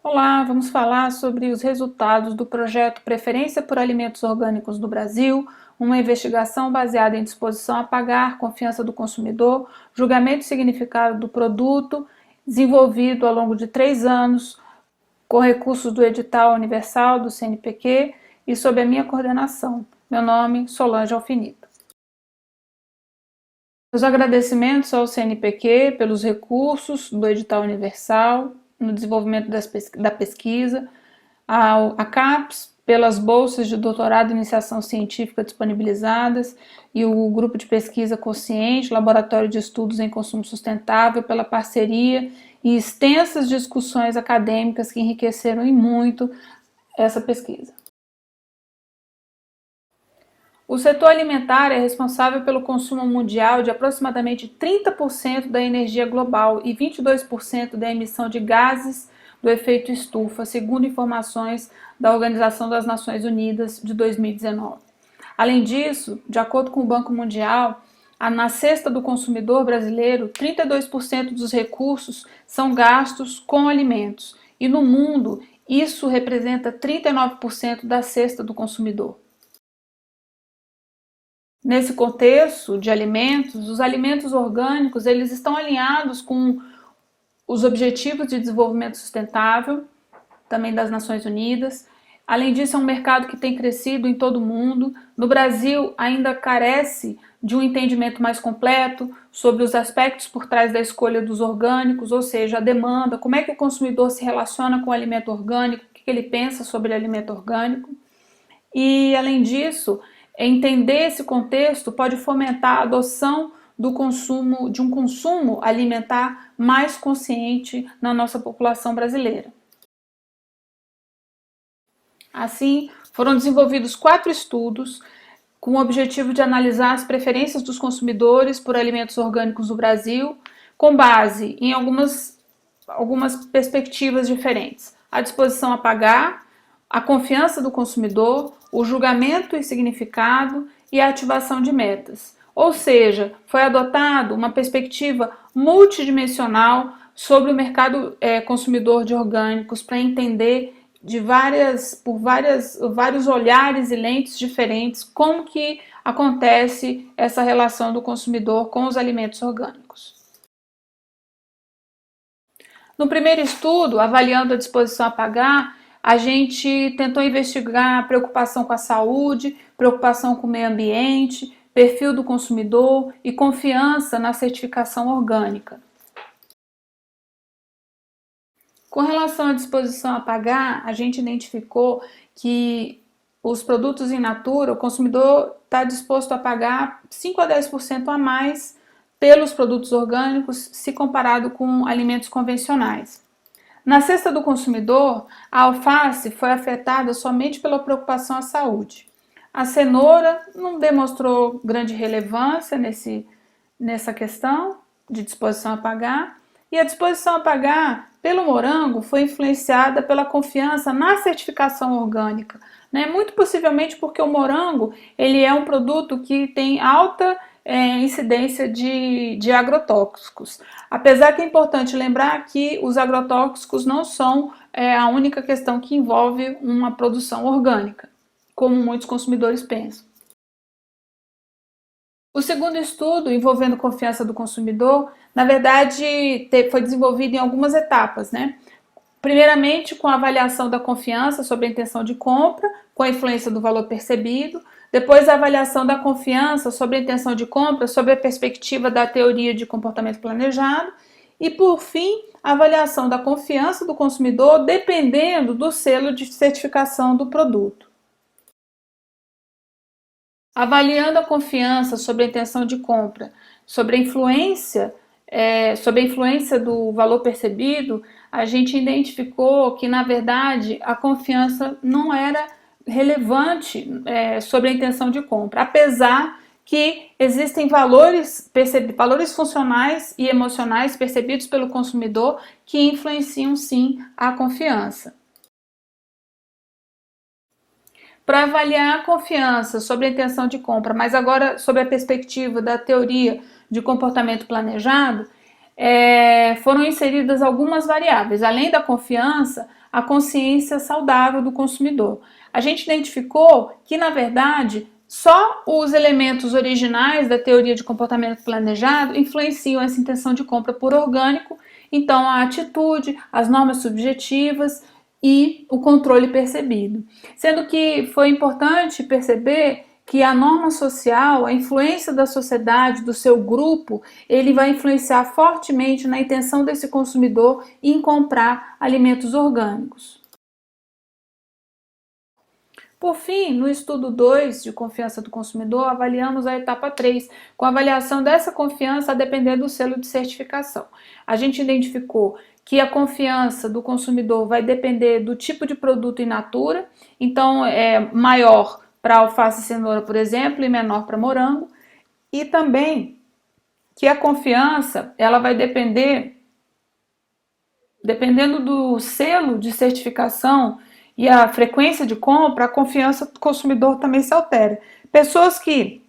Olá, vamos falar sobre os resultados do projeto Preferência por Alimentos Orgânicos no Brasil, uma investigação baseada em disposição a pagar, confiança do consumidor, julgamento e significado do produto, desenvolvido ao longo de 3 anos, com recursos do edital universal do CNPq e sob a minha coordenação. Meu nome, Solange Alfinito. Os agradecimentos ao CNPq pelos recursos do edital universal no desenvolvimento da pesquisa, à CAPES pelas bolsas de doutorado e iniciação científica disponibilizadas e o grupo de pesquisa Consciente, Laboratório de Estudos em Consumo Sustentável pela parceria e extensas discussões acadêmicas que enriqueceram e muito essa pesquisa. O setor alimentar é responsável pelo consumo mundial de aproximadamente 30% da energia global e 22% da emissão de gases do efeito estufa, segundo informações da Organização das Nações Unidas de 2019. Além disso, de acordo com o Banco Mundial, na cesta do consumidor brasileiro, 32% dos recursos são gastos com alimentos e no mundo isso representa 39% da cesta do consumidor. Nesse contexto de alimentos, os alimentos orgânicos eles estão alinhados com os Objetivos de Desenvolvimento Sustentável, também das Nações Unidas. Além disso, é um mercado que tem crescido em todo o mundo. No Brasil, ainda carece de um entendimento mais completo sobre os aspectos por trás da escolha dos orgânicos, ou seja, a demanda, como é que o consumidor se relaciona com o alimento orgânico, o que ele pensa sobre o alimento orgânico. E, além disso, entender esse contexto pode fomentar a adoção de um consumo alimentar mais consciente na nossa população brasileira. Assim, foram desenvolvidos 4 estudos com o objetivo de analisar as preferências dos consumidores por alimentos orgânicos no Brasil, com base em algumas perspectivas diferentes. A disposição a pagar, a confiança do consumidor, o julgamento e significado e a ativação de metas. Ou seja, foi adotado uma perspectiva multidimensional sobre o mercado consumidor de orgânicos para entender por vários olhares e lentes diferentes como que acontece essa relação do consumidor com os alimentos orgânicos. No primeiro estudo, avaliando a disposição a pagar, a gente tentou investigar preocupação com a saúde, preocupação com o meio ambiente, perfil do consumidor e confiança na certificação orgânica. Com relação à disposição a pagar, a gente identificou que os produtos in natura, o consumidor está disposto a pagar 5 a 10% a mais pelos produtos orgânicos se comparado com alimentos convencionais. Na cesta do consumidor, a alface foi afetada somente pela preocupação à saúde. A cenoura não demonstrou grande relevância nessa questão de disposição a pagar. E a disposição a pagar pelo morango foi influenciada pela confiança na certificação orgânica, né? Muito possivelmente porque o morango ele é um produto que tem alta incidência de agrotóxicos. Apesar que é importante lembrar que os agrotóxicos não são a única questão que envolve uma produção orgânica, como muitos consumidores pensam. O segundo estudo, envolvendo confiança do consumidor, na verdade foi desenvolvido em algumas etapas, né? Primeiramente, com a avaliação da confiança sobre a intenção de compra, com a influência do valor percebido. Depois, a avaliação da confiança sobre a intenção de compra, sob a perspectiva da teoria de comportamento planejado. E, por fim, a avaliação da confiança do consumidor dependendo do selo de certificação do produto. Avaliando a confiança sobre a intenção de compra, sobre a influência do valor percebido, a gente identificou que, na verdade, a confiança não era relevante sobre a intenção de compra, apesar que existem valores funcionais e emocionais percebidos pelo consumidor que influenciam sim a confiança. Para avaliar a confiança sobre a intenção de compra, mas agora sob a perspectiva da teoria de comportamento planejado, foram inseridas algumas variáveis. Além da confiança, a consciência saudável do consumidor. A gente identificou que, na verdade, só os elementos originais da teoria de comportamento planejado influenciam essa intenção de compra por orgânico, então a atitude, as normas subjetivas e o controle percebido. Sendo que foi importante perceber que a norma social, a influência da sociedade, do seu grupo, ele vai influenciar fortemente na intenção desse consumidor em comprar alimentos orgânicos. Por fim, no estudo 2 de confiança do consumidor, avaliamos a etapa 3, com a avaliação dessa confiança a depender do selo de certificação. A gente identificou que a confiança do consumidor vai depender do tipo de produto in natura, então é maior para alface e cenoura, por exemplo, e menor para morango, e também que a confiança ela vai dependendo do selo de certificação e a frequência de compra, a confiança do consumidor também se altera. Pessoas que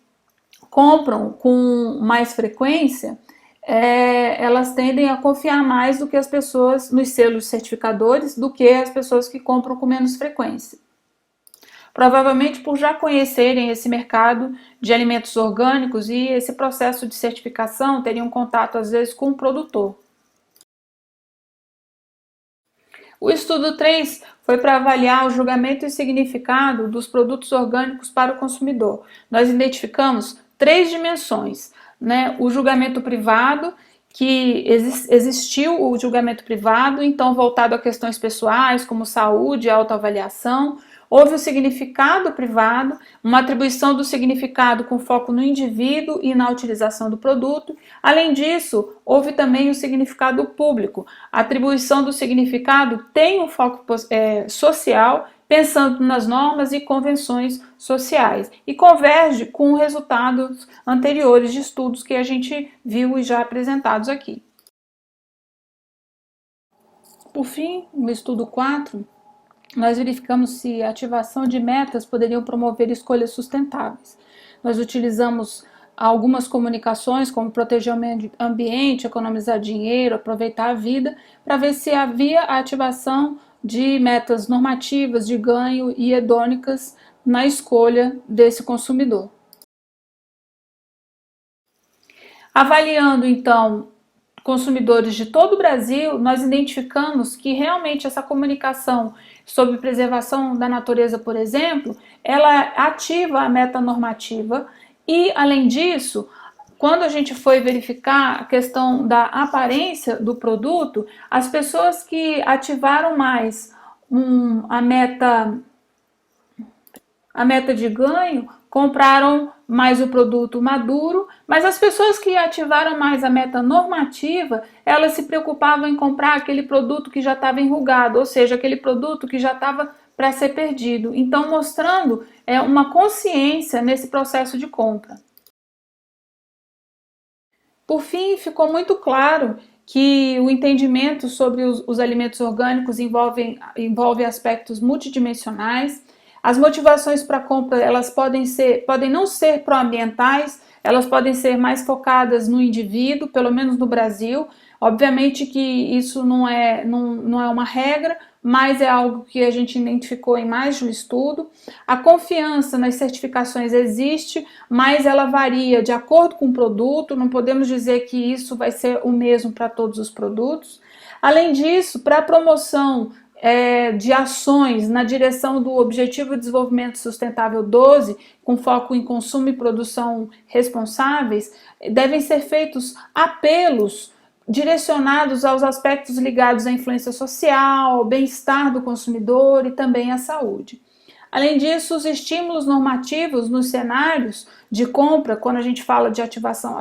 compram com mais frequência, elas tendem a confiar mais do que as pessoas nos selos certificadores, do que as pessoas que compram com menos frequência. Provavelmente por já conhecerem esse mercado de alimentos orgânicos e esse processo de certificação, teriam contato às vezes com o produtor. O estudo 3 foi para avaliar o julgamento e significado dos produtos orgânicos para o consumidor. Nós identificamos 3 dimensões, né? O julgamento privado, que existiu o julgamento privado, então voltado a questões pessoais, como saúde e autoavaliação. Houve o significado privado, uma atribuição do significado com foco no indivíduo e na utilização do produto. Além disso, houve também o significado público. A atribuição do significado tem um foco social, pensando nas normas e convenções sociais, e converge com resultados anteriores de estudos que a gente viu e já apresentados aqui. Por fim, no estudo 4, nós verificamos se a ativação de metas poderiam promover escolhas sustentáveis. Nós utilizamos algumas comunicações, como proteger o meio ambiente, economizar dinheiro, aproveitar a vida, para ver se havia a ativação de metas normativas de ganho e hedônicas na escolha desse consumidor. Avaliando, então, consumidores de todo o Brasil, nós identificamos que realmente essa comunicação sobre preservação da natureza, por exemplo, ela ativa a meta normativa e, além disso, quando a gente foi verificar a questão da aparência do produto, as pessoas que ativaram mais a meta de ganho compraram mais o produto maduro, mas as pessoas que ativaram mais a meta normativa, elas se preocupavam em comprar aquele produto que já estava enrugado, ou seja, aquele produto que já estava para ser perdido. Então, mostrando uma consciência nesse processo de compra. Por fim, ficou muito claro que o entendimento sobre os alimentos orgânicos envolve aspectos multidimensionais. As motivações para a compra, elas podem não ser proambientais, elas podem ser mais focadas no indivíduo, pelo menos no Brasil. Obviamente que isso não é uma regra, mas é algo que a gente identificou em mais de um estudo. A confiança nas certificações existe, mas ela varia de acordo com o produto, não podemos dizer que isso vai ser o mesmo para todos os produtos. Além disso, para a promoção de ações na direção do Objetivo de Desenvolvimento Sustentável 12, com foco em consumo e produção responsáveis, devem ser feitos apelos direcionados aos aspectos ligados à influência social, ao bem-estar do consumidor e também à saúde. Além disso, os estímulos normativos nos cenários de compra, quando a gente fala de ativação,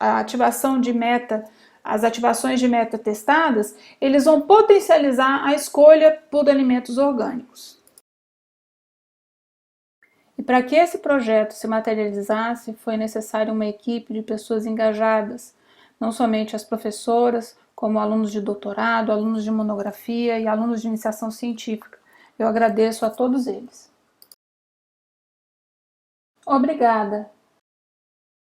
a ativação de meta, as ativações de meta testadas, eles vão potencializar a escolha por alimentos orgânicos. E para que esse projeto se materializasse, foi necessária uma equipe de pessoas engajadas, não somente as professoras, como alunos de doutorado, alunos de monografia e alunos de iniciação científica. Eu agradeço a todos eles. Obrigada!